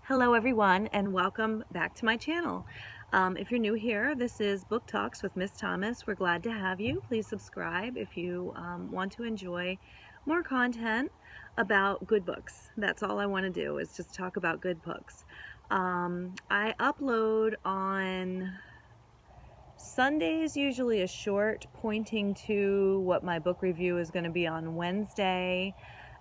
Hello everyone and welcome back to my channel. If you're new here, this is Book Talks with Miss Thomas. We're glad to have you. Please subscribe if you want to enjoy more content about good books. That's all I want to do is just talk about good books. I upload on Sundays, usually a short pointing to what my book review is going to be on Wednesday.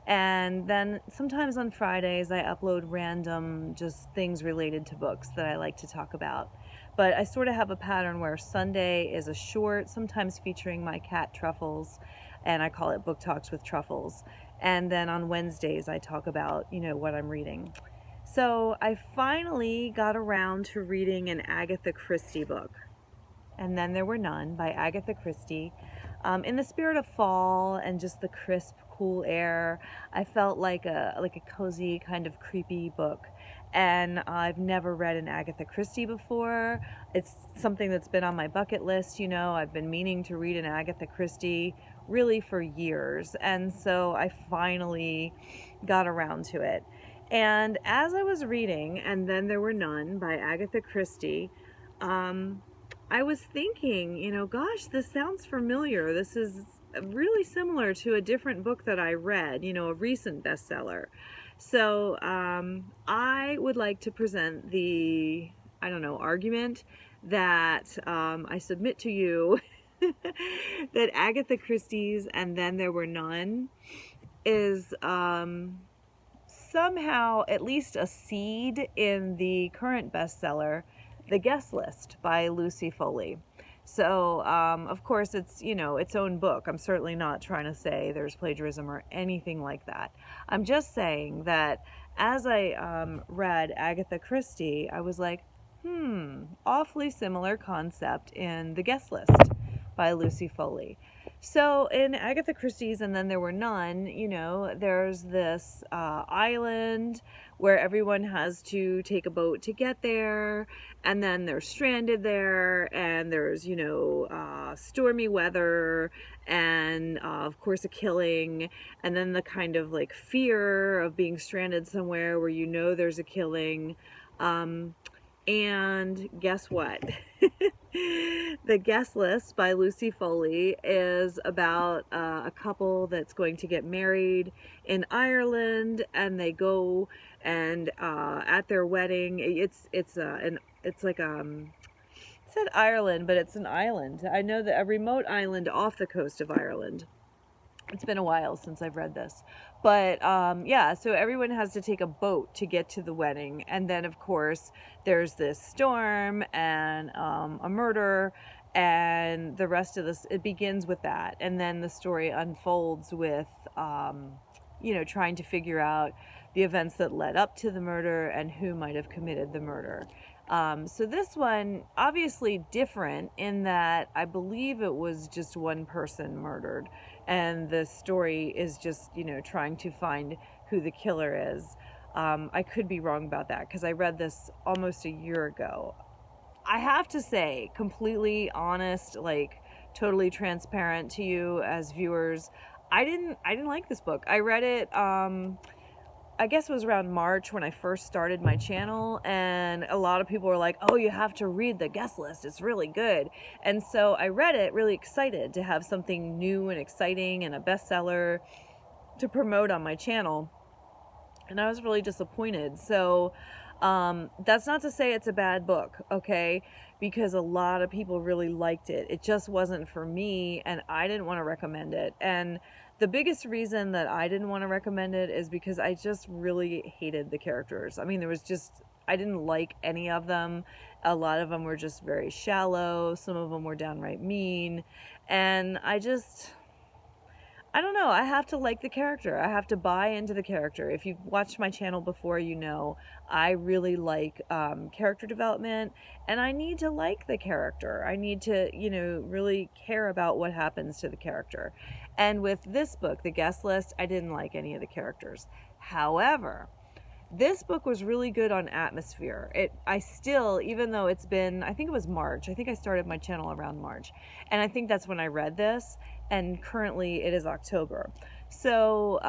And then sometimes on Fridays I upload random just things related to books that I like to talk about. But I sort of have a pattern where Sunday is a short, sometimes featuring my cat Truffles, and I call it Book Talks with Truffles. And then on Wednesdays I talk about, what I'm reading. So I finally got around to reading an Agatha Christie book. And Then There Were None by Agatha Christie. In the spirit of fall and just the crisp, cool air, I felt like a cozy, kind of creepy book. And I've never read an Agatha Christie before. It's something that's been on my bucket list. I've been meaning to read an Agatha Christie really for years. And so I finally got around to it. And as I was reading And Then There Were None by Agatha Christie, I was thinking, gosh, this sounds familiar. This is really similar to a different book that I read, a recent bestseller. So I would like to present the, argument that I submit to you that Agatha Christie's And Then There Were None is somehow at least a seed in the current bestseller, The Guest List by Lucy Foley. So, of course, it's, its own book. I'm certainly not trying to say there's plagiarism or anything like that. I'm just saying that as I read Agatha Christie, I was like, awfully similar concept in The Guest List by Lucy Foley. So in Agatha Christie's And Then There Were None, there's this island where everyone has to take a boat to get there, and then they're stranded there, and there's, stormy weather, and of course a killing, and then the kind of like fear of being stranded somewhere where there's a killing. And guess what? The Guest List by Lucy Foley is about a couple that's going to get married in Ireland, and they go and at their wedding, it said Ireland, but it's an island. I know that a remote island off the coast of Ireland. It's been a while since I've read this. But so everyone has to take a boat to get to the wedding. And then, of course, there's this storm and a murder. And the rest of this, it begins with that. And then the story unfolds with, trying to figure out the events that led up to the murder and who might have committed the murder. So this one, obviously different in that I believe it was just one person murdered, and the story is just, trying to find who the killer is. I could be wrong about that because I read this almost a year ago. I have to say, completely honest, like totally transparent to you as viewers, I didn't like this book. I read it, I guess it was around March when I first started my channel, and a lot of people were like, oh, you have to read The Guest List, it's really good. And so I read it really excited to have something new and exciting and a bestseller to promote on my channel, and I was really disappointed. So that's not to say it's a bad book, okay, because a lot of people really liked it. It just wasn't for me, and I didn't want to recommend it. And the biggest reason that I didn't want to recommend it is because I just really hated the characters. I mean, I didn't like any of them. A lot of them were just very shallow. Some of them were downright mean. And I don't know, I have to like the character. I have to buy into the character. If you've watched my channel before, I really like character development, and I need to like the character. I need to, really care about what happens to the character. And with this book, The Guest List, I didn't like any of the characters. However, this book was really good on atmosphere. I still, even though it's been, I think it was March. I think I started my channel around March. And I think that's when I read this. And currently it is October. So,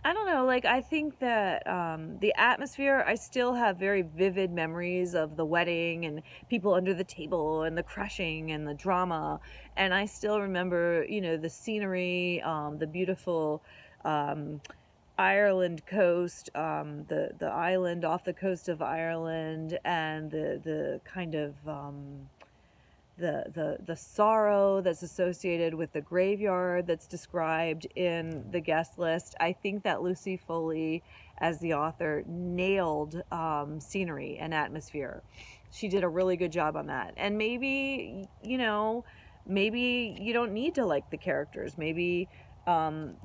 I don't know, like, I think that the atmosphere, I still have very vivid memories of the wedding and people under the table and the crushing and the drama. And I still remember, the scenery, the beautiful um, Ireland coast, the island off the coast of Ireland, and the kind of the sorrow that's associated with the graveyard that's described in the guest list. I think that Lucy Foley, as the author, nailed scenery and atmosphere. She did a really good job on that. And maybe, maybe you don't need to like the characters. Maybe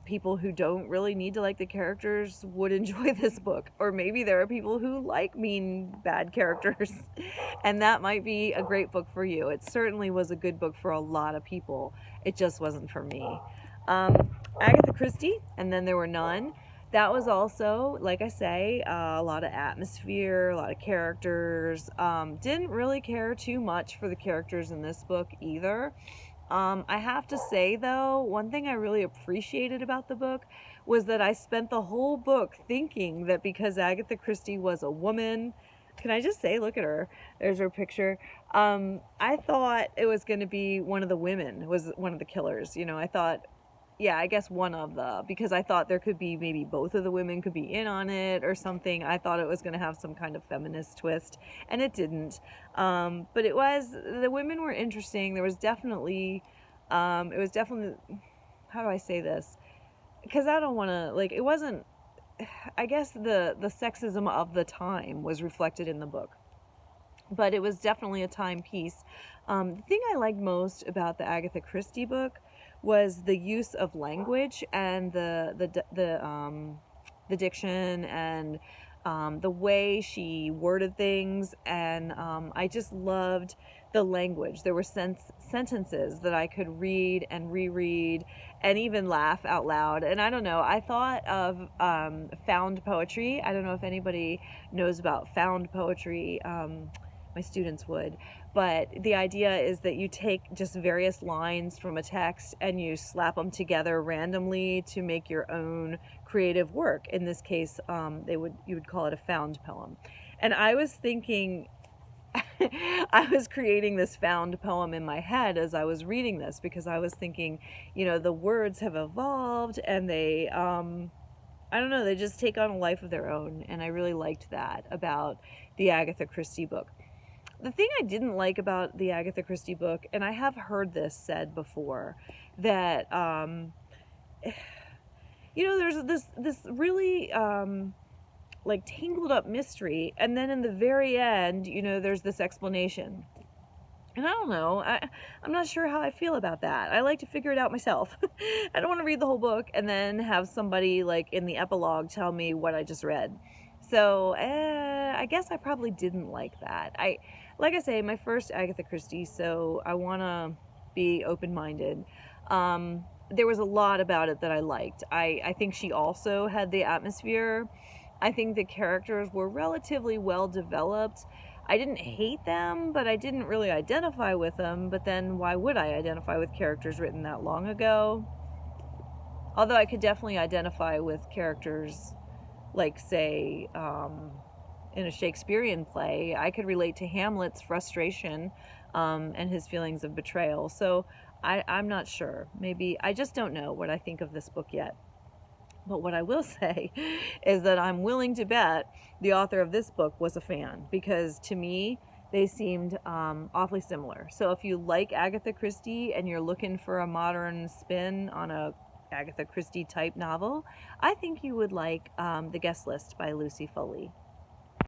people who don't really need to like the characters would enjoy this book. Or maybe there are people who like mean, bad characters, and that might be a great book for you. It certainly was a good book for a lot of people. It just wasn't for me. Agatha Christie, And Then There Were None. That was also, like I say, a lot of atmosphere, a lot of characters. Didn't really care too much for the characters in this book either. I have to say, though, one thing I really appreciated about the book was that I spent the whole book thinking that because Agatha Christie was a woman, can I just say, look at her, there's her picture. I thought it was going to be one of the women, was one of the killers. I thought, yeah, I guess one of because I thought there could be maybe both of the women could be in on it or something. I thought it was going to have some kind of feminist twist, and it didn't. But the women were interesting. There was definitely, how do I say this? Because I don't want to, like, it wasn't, I guess the sexism of the time was reflected in the book. But it was definitely a timepiece. The thing I liked most about the Agatha Christie book was the use of language and the diction and the way she worded things, and I just loved the language. There were sentences that I could read and reread and even laugh out loud. And I don't know, I thought of found poetry. I don't know if anybody knows about found poetry. My students would. But the idea is that you take just various lines from a text and you slap them together randomly to make your own creative work. In this case, you would call it a found poem. And I was thinking, I was creating this found poem in my head as I was reading this, because I was thinking, the words have evolved and they, I don't know, they just take on a life of their own. And I really liked that about the Agatha Christie book. The thing I didn't like about the Agatha Christie book, and I have heard this said before, that, there's this really, like, tangled up mystery, and then in the very end, there's this explanation. And I don't know, I'm not sure how I feel about that. I like to figure it out myself. I don't want to read the whole book and then have somebody, like, in the epilogue tell me what I just read. So, I guess I probably didn't like that. Like I say, my first Agatha Christie, so I want to be open-minded. There was a lot about it that I liked. I think she also had the atmosphere. I think the characters were relatively well developed. I didn't hate them, but I didn't really identify with them. But then why would I identify with characters written that long ago? Although I could definitely identify with characters like, say, in a Shakespearean play, I could relate to Hamlet's frustration and his feelings of betrayal. So I'm not sure. Maybe, I just don't know what I think of this book yet. But what I will say is that I'm willing to bet the author of this book was a fan, because to me, they seemed awfully similar. So if you like Agatha Christie and you're looking for a modern spin on a Agatha Christie type novel, I think you would like The Guest List by Lucy Foley.